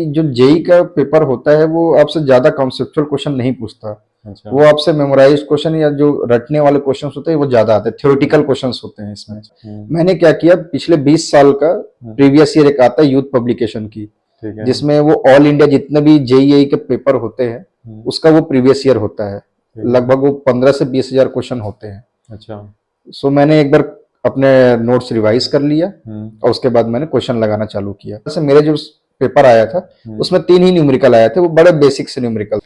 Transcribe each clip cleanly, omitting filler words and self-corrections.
जो जेई का पेपर होता है वो आपसे ज्यादा कॉन्सेप्चुअल क्वेश्चन नहीं पूछता। अच्छा। वो आपसे मेमोराइज क्वेश्चन या जो रटने वाले क्वेश्चन होते हैं वो ज्यादा आते हैं, थ्योरेटिकल क्वेश्चन होते हैं इसमें। मैंने क्या किया, पिछले 20 साल का प्रीवियस ईयर एक आता है यूथ पब्लिकेशन की, ठीक है। जिसमें वो ऑल इंडिया जितने भी जेईई के पेपर होते हैं उसका वो प्रीवियस ईयर होता है। लगभग वो 15 से 20 हजार क्वेश्चन होते हैं। अच्छा। सो मैंने एक बार अपने नोट्स रिवाइज कर लिया और उसके बाद मैंने क्वेश्चन लगाना चालू किया। जैसे मेरे जो पेपर आया था उसमें 3 ही न्यूमेरिकल आए थे, वो बड़े बेसिक से न्यूमेरिकल।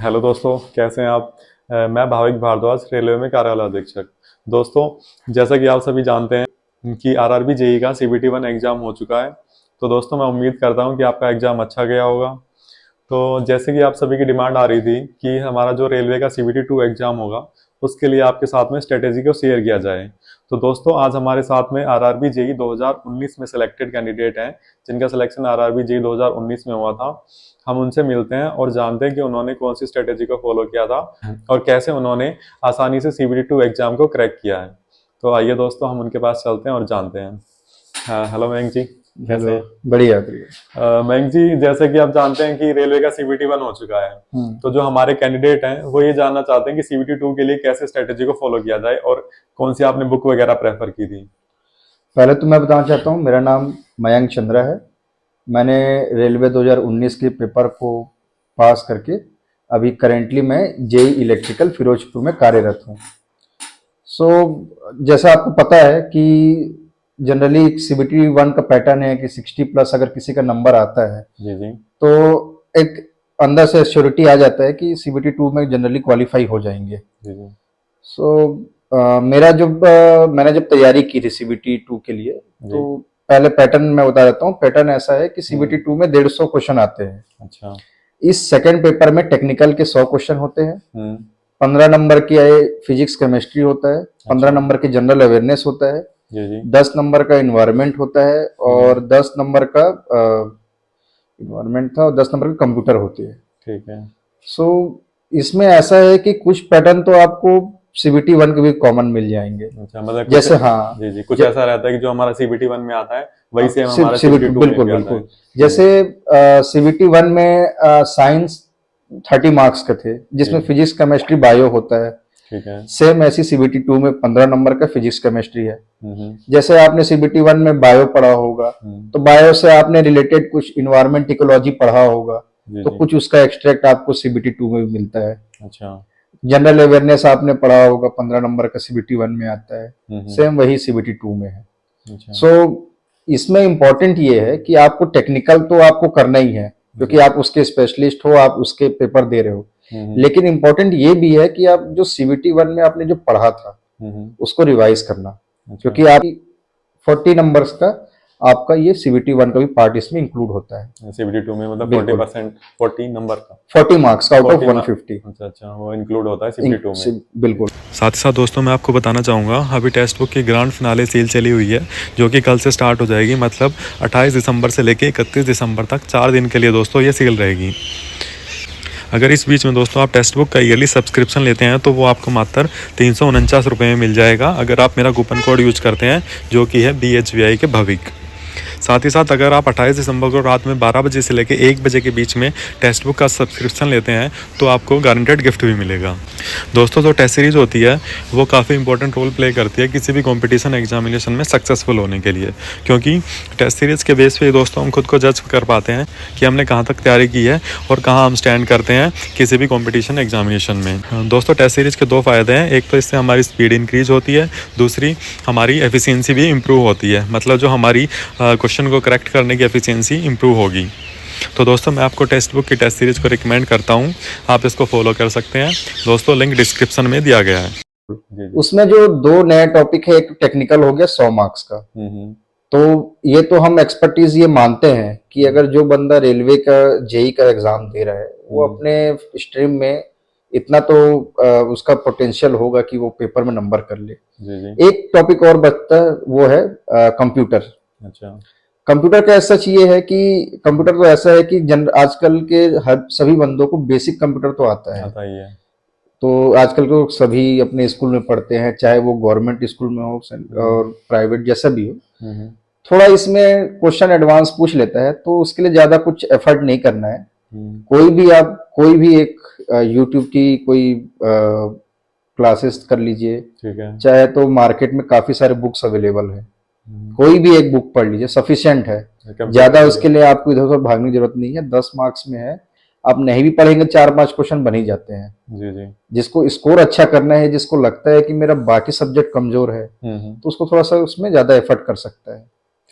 हेलो दोस्तों, कैसे हैं आप? मैं भाविक भारद्वाज, रेलवे में कार्यालय अधीक्षक। दोस्तों, जैसा कि आप सभी जानते हैं कि आरआरबी जेई का सीबीटी 1 एग्जाम हो चुका है। तो दोस्तों, मैं उम्मीद करता हूं कि आपका एग्जाम अच्छा गया होगा। तो जैसे कि आप सभी की डिमांड आ रही थी कि हमारा जो रेलवे का सीबीटी 2 एग्जाम होगा उसके लिए आपके साथ में स्ट्रेटेजी को शेयर किया जाए। तो दोस्तों, आज हमारे साथ में आरआरबी जेई 2019 में सिलेक्टेड कैंडिडेट हैं, जिनका सिलेक्शन आरआरबी जेई 2019 में हुआ था। हम उनसे मिलते हैं और जानते हैं कि उन्होंने कौन सी स्ट्रेटेजी को फॉलो किया था और कैसे उन्होंने आसानी से सीबीटी 2 एग्जाम को क्रैक किया है। तो आइए दोस्तों, हम उनके पास चलते हैं और जानते हैं। हेलो मयंक जी, कैसे हैं? बढ़िया बढ़िया। मयंक जी, जैसे कि आप जानते हैं कि रेलवे का सीबीटी 1 हो चुका है, तो जो हमारे कैंडिडेट हैं वो ये जानना चाहते हैं कि सीबीटी 2 के लिए कैसे स्ट्रेटेजी को फॉलो किया जाए और कौन सी आपने बुक वगैरह प्रेफर की थी। पहले तो मैं बताना चाहता हूँ, मेरा नाम मयंक चंद्रा है। मैंने रेलवे 2019 के पेपर को पास करके अभी करेंटली मैं जेई इलेक्ट्रिकल फिरोजपुर में कार्यरत हूँ। सो जैसा आपको पता है कि जनरली सीबीटी 1 का पैटर्न है कि 60 प्लस अगर किसी का नंबर आता है जी जी। तो एक अंदर से श्योरिटी आ जाता है कि सीबीटी 2 में जनरली क्वालिफाई हो जाएंगे। जी जी। सो मैंने जब तैयारी की थी सीबीटी 2 के लिए, तो पहले पैटर्न मैं बता देता हूँ। पैटर्न ऐसा है कि सीबीटी 2 में 150 क्वेश्चन आते हैं। अच्छा। इस सेकंड पेपर में टेक्निकल के 100 क्वेश्चन होते हैं। 15 नंबर की फिजिक्स केमिस्ट्री होता है, 15 नंबर की जनरल अवेयरनेस होता है, जी जी। 10 नंबर का इन्वायरमेंट होता है और 10 नंबर का इन्वायरमेंट था और 10 नंबर की कंप्यूटर होती है। ठीक है। सो इसमें ऐसा है कि कुछ पैटर्न तो आपको सीबीटी 1 के भी कॉमन मिल जाएंगे। अच्छा, मतलब जैसे हाँ, जी जी, कुछ ऐसा रहता है कि जो हमारा सीबीटी 1 में आता है वही सेम हमारा सीबीटी सीबीटी 2 में बिल्कुल भी आता है। बिल्कुल। जैसे सीबीटी 1 में साइंस 30 मार्क्स के थे, जिसमें फिजिक्स केमिस्ट्री बायो होता है। ठीक है। सेम ऐसी सीबीटी 2 में 15 नंबर का फिजिक्स केमिस्ट्री है। जैसे आपने सीबीटी 1 में बायो पढ़ा होगा तो बायो से आपने रिलेटेड कुछ इन्वायरमेंट इकोलॉजी पढ़ा होगा, तो कुछ उसका एक्सट्रैक्ट आपको सीबीटी 2 में भी मिलता है। अच्छा। जनरल अवेयरनेस आपने पढ़ा होगा, 15 नंबर का सीबीटी 1 में आता है, सेम वही सीबीटी 2 में है। सो इसमें इंपॉर्टेंट ये है कि आपको टेक्निकल तो आपको करना ही है क्योंकि आप उसके स्पेशलिस्ट हो, आप उसके पेपर दे रहे हो। लेकिन इंपॉर्टेंट ये भी है कि आप जो सीबीटी 1 में आपने जो पढ़ा था उसको रिवाइज करना, क्योंकि आप 40 नंबर्स का आपका ये सीबीटी 1 का भी पार्ट इसमें इंक्लूड होता है। सीबीटी 2 में मतलब 40%, 40 नंबर का 40 मार्क्स का आउट ऑफ 150। अच्छा अच्छा, वो इंक्लूड होता है सीबीटी 2 में। बिल्कुल। साथ ही साथ दोस्तों, मैं आपको बताना चाहूँगा, अभी टेक्स्ट बुक की ग्रांड फिनाले सेल चली हुई है जो कि कल से स्टार्ट हो जाएगी। मतलब 28 दिसंबर से लेकर 31 दिसंबर तक 4 दिन के लिए दोस्तों ये सेल रहेगी। अगर इस बीच में दोस्तों आप टेक्स्ट बुक का ईयरली सब्सक्रिप्शन लेते हैं तो वो आपको मात्र 349 रुपये में मिल जाएगा, अगर आप मेरा कूपन कोड यूज करते हैं जो कि है BHVI के भविक। साथ ही साथ अगर आप 28 दिसंबर को रात में 12 बजे से लेकर 1 बजे के बीच में टेक्स्ट बुक का सब्सक्रिप्शन लेते हैं तो आपको गारंटेड गिफ्ट भी मिलेगा। दोस्तों, जो टेस्ट सीरीज़ होती है वो काफ़ी इंपॉर्टेंट रोल प्ले करती है किसी भी कंपटीशन एग्जामिनेशन में सक्सेसफुल होने के लिए, क्योंकि टेस्ट सीरीज़ के बेस पे दोस्तों हम खुद को जज कर पाते हैं कि हमने कहाँ तक तैयारी की है और कहाँ हम स्टैंड करते हैं किसी भी कॉम्पिटिशन एग्जामिनेशन में। दोस्तों, टेस्ट सीरीज़ के 2 फ़ायदे हैं। एक तो इससे हमारी स्पीड इंक्रीज होती है, दूसरी हमारी एफिशिएंसी भी इम्प्रूव होती है। मतलब जो हमारी क्वेश्चन को करेक्ट करने की एफिशिएंसी इम्प्रूव होगी। तो दोस्तों, मैं आपको टेक्स्ट बुक की टेस्ट सीरीज़ को रिकमेंड करता हूं, आप इसको फॉलो कर सकते हैं। दोस्तों, लिंक डिस्क्रिप्शन में दिया गया है। उसमें जो 2 नए टॉपिक है, एक टेक्निकल हो गया 100 मार्क्स का। तो ये तो हम एक्सपर्टीज ये मानते हैं कि अगर जो बंदा रेलवे का जेई का एग्जाम दे रहा है वो अपने स्ट्रीम में इतना तो उसका पोटेंशियल होगा कि वो पेपर में नंबर कर ले। एक टॉपिक और बचता है, वो है कंप्यूटर। अच्छा। कंप्यूटर का ऐसा चाहिए है कि कंप्यूटर तो ऐसा है कि आजकल के हर सभी बंदों को बेसिक कंप्यूटर तो आता है। तो आजकल को सभी अपने स्कूल में पढ़ते हैं, चाहे वो गवर्नमेंट स्कूल में हो और प्राइवेट जैसा भी हो। थोड़ा इसमें क्वेश्चन एडवांस पूछ लेता है, तो उसके लिए ज्यादा कुछ एफर्ट नहीं करना है। कोई भी एक यूट्यूब की कोई क्लासेस कर लीजिए, ठीक है। चाहे तो मार्केट में काफी सारे बुक्स अवेलेबल है, कोई भी एक बुक पढ़ लीजिए, सफिशिएंट है। ज्यादा उसके लिए आपको इधर उधर भागने की जरूरत नहीं है। 10 मार्क्स में है, आप नहीं भी पढ़ेंगे 4-5 क्वेश्चन बन ही जाते हैं। जी जी। जिसको स्कोर अच्छा करना है, जिसको लगता है कि मेरा बाकी सब्जेक्ट कमजोर है, तो उसको थोड़ा सा उसमें ज्यादा एफर्ट कर सकता है।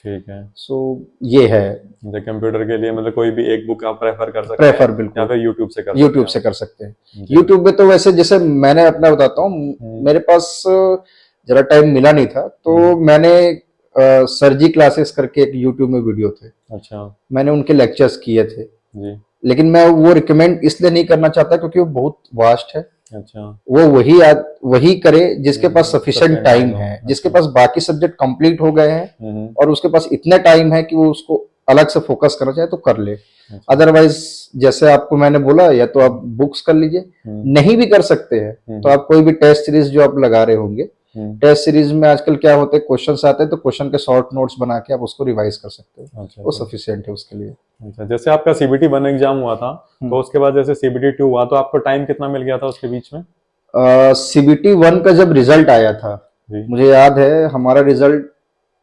ठीक है। सो ये है। कंप्यूटर के लिए मतलब कोई भी एक बुक आप प्रेफर कर सकते हैं, प्रेफर बिल्कुल या फिर यूट्यूब से कर यूट्यूब से कर सकते हैं। यूट्यूब पे तो वैसे जैसे मैंने अपना बताता हूँ, मेरे पास जरा टाइम मिला नहीं था, तो मैंने सरजी क्लासेस करके एक यूट्यूब में वीडियो थे, अच्छा। मैंने उनके लेक्चर्स किए थे। जी। लेकिन मैं वो रिकमेंड इसलिए नहीं करना चाहता क्योंकि वो बहुत वास्ट है। अच्छा। वो वही करे जिसके पास सफिशिएंट टाइम है, जिसके पास बाकी सब्जेक्ट कंप्लीट हो गए हैं और उसके पास इतना टाइम है कि वो उसको अलग से फोकस करना चाहे तो कर ले। अदरवाइज जैसे आपको मैंने बोला, या तो आप बुक्स कर लीजिए, नहीं भी कर सकते हैं तो आप कोई भी टेस्ट सीरीज जो आप लगा रहे होंगे, टेस्ट सीरीज में आजकल क्या होते हैं, क्वेश्चंस आते हैं तो क्वेश्चन के शॉर्ट नोट्स बना के आप उसको रिवाइज कर सकते हो। अच्छा, वो सफिशिएंट है उसके लिए। अच्छा, जैसे आपका CBT 1 एग्जाम हुआ था, तो उसके बाद जैसे CBT 2 हुआ, तो आपको टाइम कितना मिल गया था उसके बीच में? CBT 1 का जब रिजल्ट आया था, मुझे याद है हमारा रिजल्ट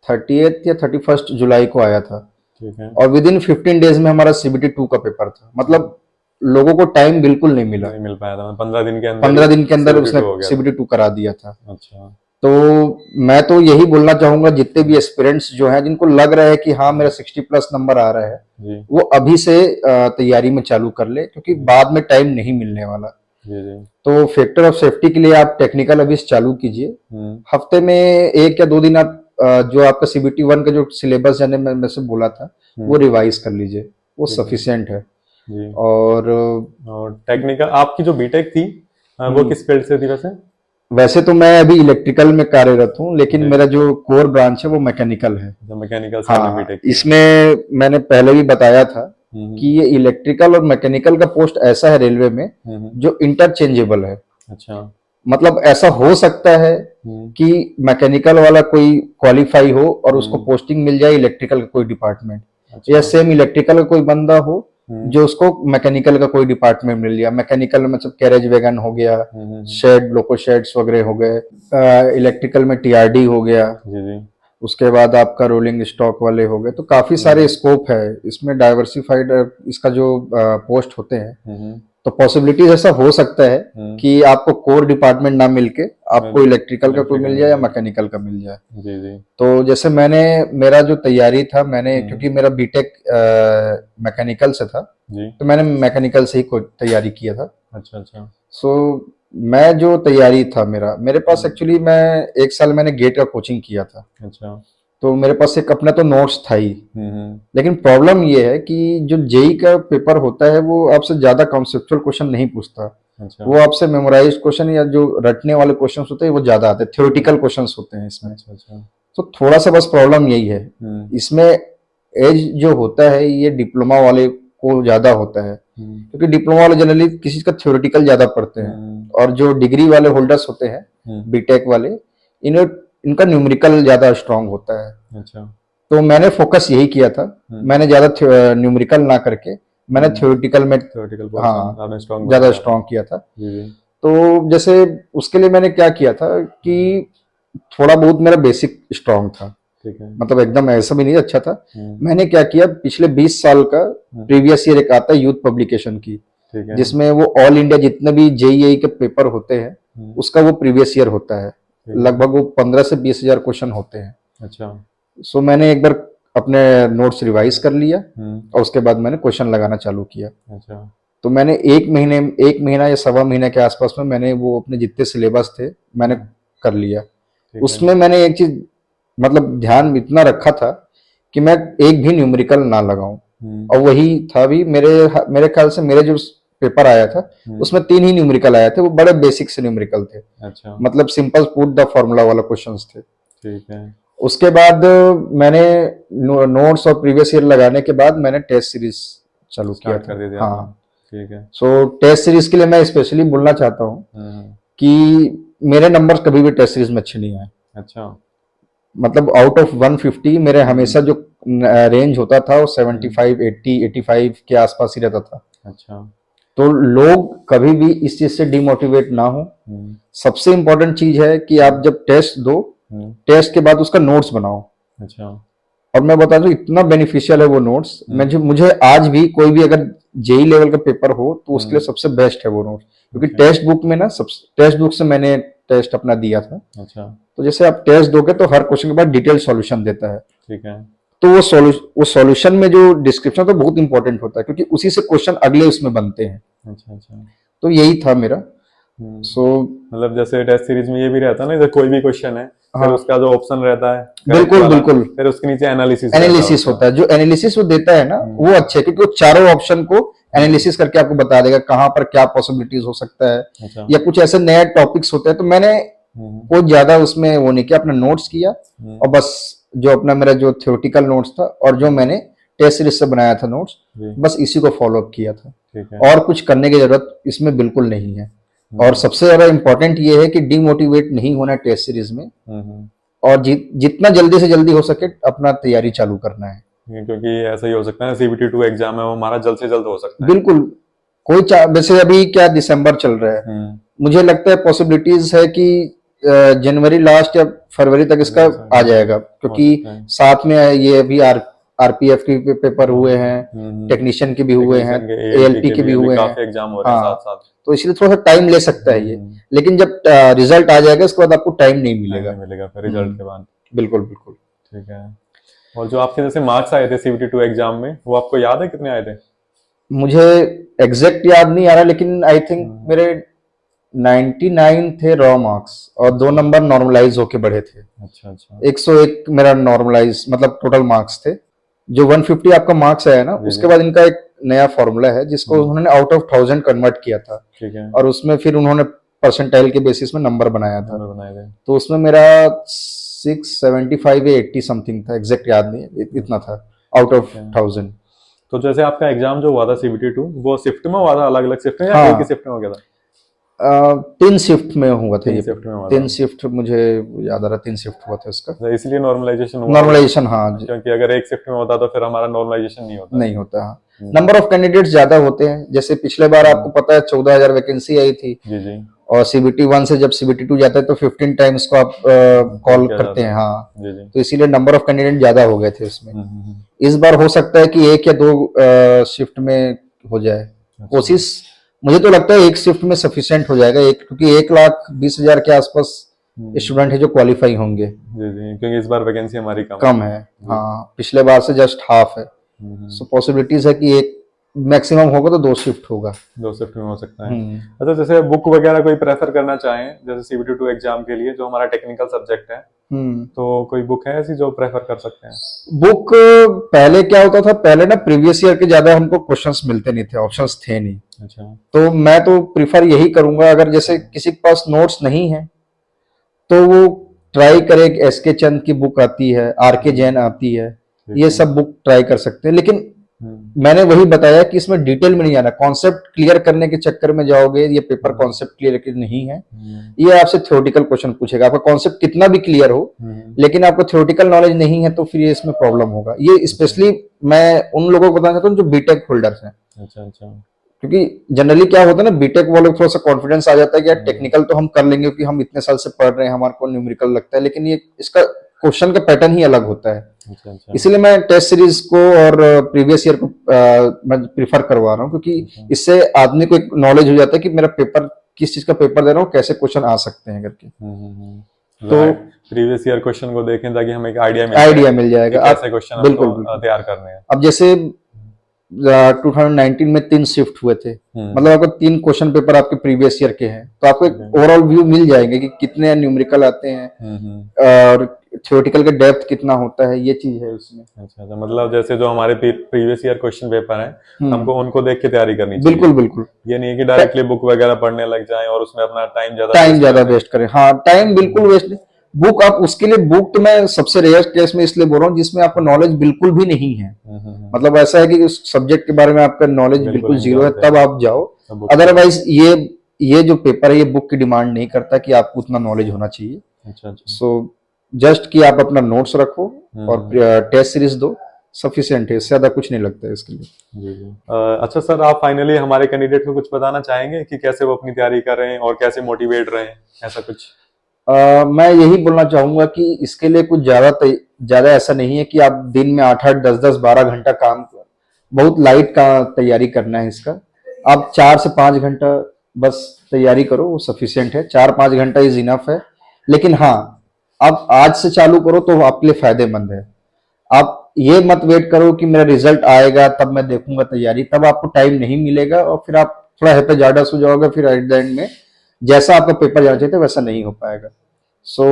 30 या 31 जुलाई को आया था। ठीक है। और विद इन 15 डेज में हमारा CBT 2 का पेपर था। मतलब लोगों को टाइम बिल्कुल नहीं मिला, नहीं मिल पाया था, 15 दिन के अंदर 15 दिन के अंदर उसने CBT 2 करा दिया था। अच्छा। तो मैं तो यही बोलना चाहूंगा, जितने भी एस्पिरेंट्स जो हैं, जिनको लग रहा है कि हाँ मेरा 60+ नंबर आ रहा है, वो अभी से तैयारी में चालू कर ले, क्योंकि बाद में टाइम नहीं मिलने वाला। तो फैक्टर ऑफ सेफ्टी के लिए आप टेक्निकल अभी चालू कीजिए। हफ्ते में 1 या 2 दिन आप जो आपका CBT 1 का जो सिलेबस जाने में से बोला था, वो रिवाइज कर लीजिए, वो सफिशिएंट है। और टेक्निकल आपकी जो बीटेक थी वो किस फील्ड से थी वैसे? वैसे तो मैं अभी इलेक्ट्रिकल में कार्यरत हूँ, लेकिन मेरा जो कोर ब्रांच है वो मैकेनिकल है। मैकेनिकल से हाँ, बीटेक। इसमें मैंने पहले भी बताया था कि ये इलेक्ट्रिकल और मैकेनिकल का पोस्ट ऐसा है रेलवे में जो इंटरचेंजेबल है। अच्छा। मतलब ऐसा हो सकता है कि मैकेनिकल वाला कोई क्वालिफाई हो और उसको पोस्टिंग मिल जाए इलेक्ट्रिकल का कोई डिपार्टमेंट, या सेम इलेक्ट्रिकल का कोई बंदा हो जो उसको मैकेनिकल का कोई डिपार्टमेंट मिल गया। मैकेनिकल में मतलब कैरेज वैगन हो गया, शेड लोको शेड्स वगैरह हो गए, इलेक्ट्रिकल में TRD हो गया, उसके बाद आपका रोलिंग स्टॉक वाले हो गए। तो काफी सारे स्कोप है इसमें, डाइवर्सिफाइड इसका जो पोस्ट होते हैं। तो पॉसिबिलिटीज ऐसा हो सकता है कि आपको कोर डिपार्टमेंट ना मिलके आपको इलेक्ट्रिकल का कोई मिल जाए या मैकेनिकल का मिल जाए। तो जैसे मेरा जो तैयारी था, मैंने क्योंकि मेरा बीटेक मैकेनिकल से था, तो मैंने मैकेनिकल से ही तैयारी किया था। अच्छा अच्छा। सो मैं जो तैयारी था मेरे पास एक्चुअली मैं 1 साल मैंने गेट का कोचिंग किया था। अच्छा। तो मेरे पास एक अपना तो नोट्स था ही, लेकिन प्रॉब्लम ये है कि जो जेई का पेपर होता है वो आपसे ज्यादा कॉन्सेप्चुअल क्वेश्चन नहीं पूछता। अच्छा। वो आपसे मेमोराइज क्वेश्चन या जो रटने वाले क्वेश्चन होते हैं वो ज्यादा आते हैं, थ्योरेटिकल क्वेश्चन होते हैं इसमें। अच्छा अच्छा। तो थोड़ा सा बस प्रॉब्लम यही है इसमें, एज जो होता है ये डिप्लोमा वाले को ज्यादा होता है, क्योंकि डिप्लोमा वाले जनरली किसी का थ्योरेटिकल ज्यादा पढ़ते हैं, और जो डिग्री वाले होल्डर्स होते हैं बीटेक वाले, इनका न्यूमेरिकल ज्यादा स्ट्रांग होता है। अच्छा। तो मैंने फोकस यही किया था, मैंने ज्यादा न्यूमेरिकल ना करके मैंने थ्योरेटिकल में ज्यादा स्ट्रांग किया था। तो जैसे उसके लिए मैंने क्या किया था कि थोड़ा बहुत मेरा बेसिक स्ट्रांग था, मतलब एकदम ऐसा भी नहीं अच्छा था। मैंने क्या किया, पिछले 20 साल का प्रीवियस ईयर एक आता है यूथ पब्लिकेशन की, जिसमें वो ऑल इंडिया जितने भी जेईई के पेपर होते हैं उसका वो प्रीवियस ईयर होता है। लगभग वो 15 से 20 हजार क्वेश्चन होते हैं। अच्छा। सो मैंने एक बार अपने नोट्स रिवाइज कर लिया और उसके बाद मैंने क्वेश्चन लगाना चालू किया। अच्छा। तो मैंने 1 महीना या 1.25 महीने के आसपास में मैंने वो अपने जितने सिलेबस थे मैंने कर लिया। उसमें मैंने एक चीज मतलब ध्यान इतना रखा था कि मैं एक भी न्यूमेरिकल ना लगाऊं, और वही था भी मेरे ख्याल से मेरे जो पेपर आया था उसमें 3 ही न्यूमेरिकल आए थे, वो बड़े बेसिक से न्यूमेरिकल थे। अच्छा। मतलब सिंपल पुट द फॉर्मूला वाला क्वेश्चंस थे। ठीक है। उसके बाद मैंने नोट्स और प्रीवियस ईयर लगाने के बाद मैंने टेस्ट सीरीज चालू किया था। हाँ, ठीक है। सो टेस्ट सीरीज के लिए मैं स्पेशली बोलना चाहता हूँ कि मेरे नंबर्स कभी भी टेस्ट सीरीज में अच्छे नहीं आए। अच्छा। मतलब आउट ऑफ 150 मेरे हमेशा जो रेंज होता था वो 75 80 85 के आसपास ही रहता था। अच्छा। तो लोग कभी भी इस चीज से डिमोटिवेट ना हो। सबसे इंपॉर्टेंट चीज है कि आप जब टेस्ट दो, टेस्ट के बाद उसका नोट्स बनाओ। अच्छा। और मैं बता दूं इतना बेनिफिशियल है वो नोट्स, मुझे आज भी कोई भी अगर जेई लेवल का पेपर हो तो उसके लिए सबसे बेस्ट है वो नोट्स, क्योंकि टेक्स्ट बुक में ना, सब टेक्स्ट बुक से मैंने टेस्ट अपना दिया था। अच्छा। तो जैसे आप टेस्ट दोगे तो हर क्वेश्चन के बाद डिटेल सॉल्यूशन देता है। ठीक है। तो वो सॉल्यूशन में जो डिस्क्रिप्शन तो बहुत इंपॉर्टेंट होता है, क्योंकि उसी से क्वेश्चन अगले उसमें बनते हैं। अच्छा। अच्छा। तो यही था मेरा। सो मतलब जैसे टेस्ट सीरीज में ये भी रहता है ना, जैसे कोई भी क्वेश्चन है, फिर हाँ, उसका जो ऑप्शन रहता है बिल्कुल वाला, बिल्कुल, फिर उसके नीचे एनालिसिस होता है। जो एनालिसिस वो देता है ना वो अच्छा है, क्योंकि वो चारों ऑप्शन को एनालिसिस करके आपको बता देगा कहाँ पर क्या पॉसिबिलिटीज हो सकता है। अच्छा। या कुछ ऐसे नए टॉपिक्स होते हैं, तो मैंने कोई ज्यादा उसमें वो नहीं किया, अपना नोट्स किया और बस जो अपना मेरा जो थ्योरेटिकल नोट्स था और जो मैंने टेस्ट सीरीज से बनाया था नोट्स, बस इसी को फॉलो अप किया था। ठीक है। और कुछ करने की जरूरत इसमें बिल्कुल नहीं है। और सबसे ज्यादा इंपॉर्टेंट ये है कि डिमोटिवेट नहीं होना टेस्ट सीरीज में, और जितना जल्दी से जल्दी हो सके अपना तैयारी चालू करना है। क्योंकि ऐसा ही हो सकता है CBT 2 एग्जाम है वो हमारा जल्द से जल्द हो सकता है। बिल्कुल। वैसे अभी क्या दिसंबर चल रहा है, मुझे लगता है पॉसिबिलिटीज है कि जनवरी लास्ट या फरवरी तक इसका आ जाएगा, क्योंकि साथ में ये अभी आरपीएफ के पेपर हुए हैं, टेक्नीशियन के भी हुए हैं, एएलटी के भी हुए हैं, काफी एग्जाम हो रहे हैं साथ साथ। तो इसलिए थोड़ा सा टाइम ले सकता है ये, लेकिन जब रिजल्ट आ जाएगा उसके बाद आपको टाइम नहीं मिलेगा फिर रिजल्ट के बाद। बिल्कुल बिल्कुल। ठीक है। और जो आपके जैसे मार्क्स आए थे CBT 2 एग्जाम में, वो आपको याद है कितने आए थे? मुझे एग्जैक्ट याद नहीं आ रहा, लेकिन आई थिंक मेरे 99 थे रॉ मार्क्स और 2 नंबर नॉर्मलाइज होके बढ़े थे। अच्छा। अच्छा। 101 मेरा नॉर्मलाइज मतलब टोटल मार्क्स थे। जो 150 आपका मार्क्स आया ना, उसके बाद इनका एक नया फॉर्मूला है जिसको उन्होंने आउट ऑफ 1000 कन्वर्ट किया था। ठीक है। और उसमें फिर उन्होंने परसेंटाइल के बेसिस में नंबर बनाया था। तो उसमें मेरा 675 या 80 समथिंग था, एग्जैक्ट याद नहीं, इतना था आउट ऑफ 1000। तो जैसे आपका एग्जाम जो हुआ था CBT 2, वो शिफ्ट में हुआ था, अलग अलग शिफ्ट में, या हाँ, एक ही शिफ्ट में हो गया था? 3 शिफ्ट में हुआ था। 3 था। शिफ्ट मुझे याद आ रहा, 3 शिफ्ट हुआ था इसका। इसलिए नॉर्मलाइजेशन हुआ। नॉर्मलाइजेशन, हाँ, क्योंकि अगर एक शिफ्ट में होता तो फिर हमारा नॉर्मलाइजेशन नहीं होता। नंबर ऑफ कैंडिडेट्स ज्यादा होते हैं। जैसे पिछले बार आपको पता है 14,000 वैकेंसी आई थी। जी। और CBT 1 से जब CBT 2 जाता है तो 15 टाइम्स को आप कॉल करते हैं। हाँ, जी। तो इसीलिए नंबर ऑफ कैंडिडेट ज्यादा हो गए थे उसमें। इस बार हो सकता है कि 1 या 2 शिफ्ट में हो जाए। कोशिश, मुझे तो लगता है 1 शिफ्ट में सफिशिएंट हो जाएगा, क्योंकि 1,20,000 के आसपास स्टूडेंट है जो क्वालिफाई होंगे। जी, क्योंकि इस बार वैकेंसी हमारी कम है। हाँ, पिछले बार से जस्ट हाफ है। सो पॉसिबिलिटीज है कि 1 मैक्सिमम होगा तो 2 शिफ्ट होगा। 2 शिफ्ट में हो सकता है। अच्छा, जैसे बुक वगैरह कोई प्रेफर करना चाहें जैसे CBT 2 एग्जाम के लिए, जो हमारा टेक्निकल सब्जेक्ट है, तो कोई बुक है ऐसी जो प्रेफर कर सकते हैं? बुक पहले क्या होता था, पहले ना प्रीवियस ईयर के ज्यादा हमको क्वेश्चंस मिलते नहीं थे, ऑप्शंस थे नहीं। अच्छा। तो मैं तो प्रिफर यही करूंगा, अगर जैसे किसी के पास नोट्स नहीं है तो वो ट्राई करे। SK चंद की बुक आती है, RK जैन आती है, ये सब बुक ट्राई कर सकते हैं। लेकिन मैंने वही बताया कि इसमें डिटेल में नहीं जाना। कॉन्सेप्ट क्लियर करने के चक्कर में जाओगे, ये पेपर कॉन्सेप्ट क्लियर नहीं है, ये आपसे थ्योरेटिकल क्वेश्चन पूछेगा। आपका कॉन्सेप्ट कितना भी क्लियर हो, लेकिन आपको थ्योरेटिकल नॉलेज नहीं है तो फिर ये इसमें प्रॉब्लम होगा। ये स्पेशली मैं उन लोगों को बताना चाहता हूँ जो बीटेक होल्डर्स हैं। अच्छा। क्योंकि जनरली क्या होता है ना, बीटेक वालों को थोड़ा सा कॉन्फिडेंस आ जाता है कि यार टेक्निकल तो हम कर लेंगे क्योंकि हम इतने साल से पढ़ रहे हैं, हमारे को न्यूमेरिकल लगता है, लेकिन ये इसका क्वेश्चन का पैटर्न ही अलग होता है। अच्छा। इसलिए मैं टेस्ट सीरीज को और प्रीवियस ईयर को मैं प्रिफर करवा रहा हूँ, क्योंकि इससे आदमी को एक नॉलेज हो जाता है कि मेरा पेपर किस चीज का पेपर दे रहा हूँ, कैसे क्वेश्चन आ सकते हैं करके। तो प्रीवियस ईयर क्वेश्चन को देखें ताकि हमें एक आइडिया मिल जाएगा कैसे क्वेश्चन बिल्कुल तैयार करने हैं। अब जैसे 2019 में 3 शिफ्ट हुए थे, मतलब आपको 3 क्वेश्चन पेपर आपके प्रीवियस ईयर के हैं, तो आपको एक ओवरऑल व्यू मिल जाएंगे कि कितने न्यूमेरिकल आते हैं और थ्योरेटिकल का डेप्थ कितना होता है, ये चीज है उसमें। अच्छा, मतलब जैसे जो हमारे प्रीवियस ईयर क्वेश्चन पेपर हैं, हमको उनको देख के तैयारी करनी चाहिए। बिल्कुल। ये नहीं है कि डायरेक्टली बुक वगैरह पढ़ने लग जाएं और उसमें अपना टाइम ज्यादा वेस्ट करें। हाँ, टाइम बिल्कुल वेस्ट नहीं। बुक आप उसके लिए, बुक तो मैं सबसे रेयर केस में इसलिए बोल रहा हूँ जिसमें आपको नॉलेज बिल्कुल भी नहीं है। मतलब ऐसा है कि उस सब्जेक्ट के बारे में आपका नॉलेज बिल्कुल जीरो है, तब आप जाओ। अदरवाइज ये जो पेपर है ये बुक की डिमांड नहीं करता कि आपको उतना नॉलेज होना चाहिए। अच्छा। सो जस्ट कि आप अपना नोट्स रखो और टेस्ट सीरीज दो, सफिशिएंट है, इससे ज्यादा कुछ नहीं लगता है इसके लिए। जी जी। अच्छा सर, आप फाइनली हमारे कैंडिडेट को कुछ बताना चाहेंगे कि कैसे वो अपनी तैयारी कर रहे हैं और कैसे मोटिवेट रहे हैं, ऐसा कुछ? मैं यही बोलना चाहूंगा कि इसके लिए कुछ ज्यादा ऐसा नहीं है कि आप दिन में 8-8, 10-10, 12 घंटा काम, बहुत लाइट का तैयारी करना है इसका। आप 4 से 5 घंटा बस तैयारी करो, वो सफिशिएंट है, 4-5 घंटा इज इनफ है। लेकिन हाँ, आप आज से चालू करो तो आपके लिए फायदेमंद है। आप ये मत वेट करो कि मेरा रिजल्ट आएगा तब मैं देखूंगा तैयारी, तब आपको टाइम नहीं मिलेगा और फिर आप थोड़ा हेपेजाडस हो जाओगे, फिर एट द एंड में जैसा आपका पेपर जाना चाहिए था वैसा नहीं हो पाएगा। सो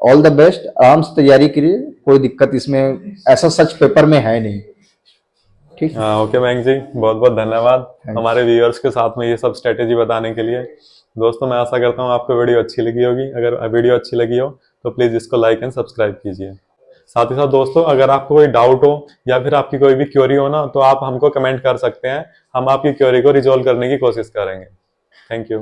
ऑल द बेस्ट, आराम से तैयारी करिए, कोई दिक्कत इसमें ऐसा सच पेपर में है नहीं। ठीक। ओके मयंक जी, बहुत बहुत धन्यवाद हमारे व्यूअर्स के साथ में ये सब स्ट्रेटेजी बताने के लिए। दोस्तों मैं आशा करता हूँ आपको वीडियो अच्छी लगी होगी। अगर वीडियो अच्छी लगी हो तो प्लीज़ इसको लाइक एंड सब्सक्राइब कीजिए। साथ ही साथ दोस्तों, अगर आपको कोई डाउट हो या फिर आपकी कोई भी क्वेरी हो ना, तो आप हमको कमेंट कर सकते हैं, हम आपकी क्वेरी को रिजॉल्व करने की कोशिश करेंगे। Thank you.